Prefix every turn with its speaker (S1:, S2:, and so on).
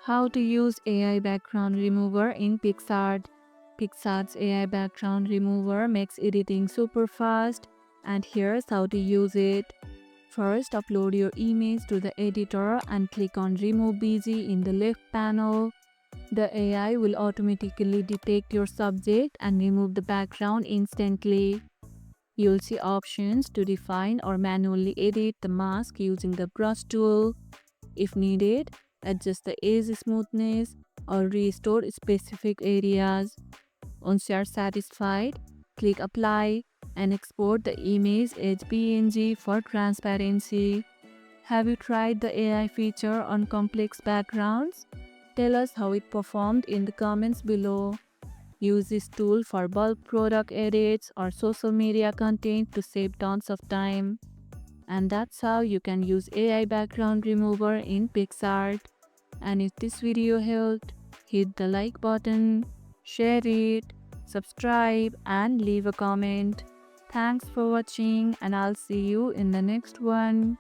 S1: How to use AI background remover in Picsart. Picsart's AI background remover makes editing super fast, and here's how to use it. First, upload your image to the editor and click on Remove Busy in the left panel. The AI will automatically detect your subject and remove the background instantly. You'll see options to define or manually edit the mask using the brush tool. If needed, adjust the edge smoothness or restore specific areas. Once you are satisfied, click Apply and export the image as PNG for transparency. Have you tried the AI feature on complex backgrounds? Tell us how it performed in the comments below. Use this tool for bulk product edits or social media content to save tons of time. And that's how you can use AI background remover in Picsart. And if this video helped, hit the like button, share it, subscribe and leave a comment. Thanks for watching and I'll see you in the next one.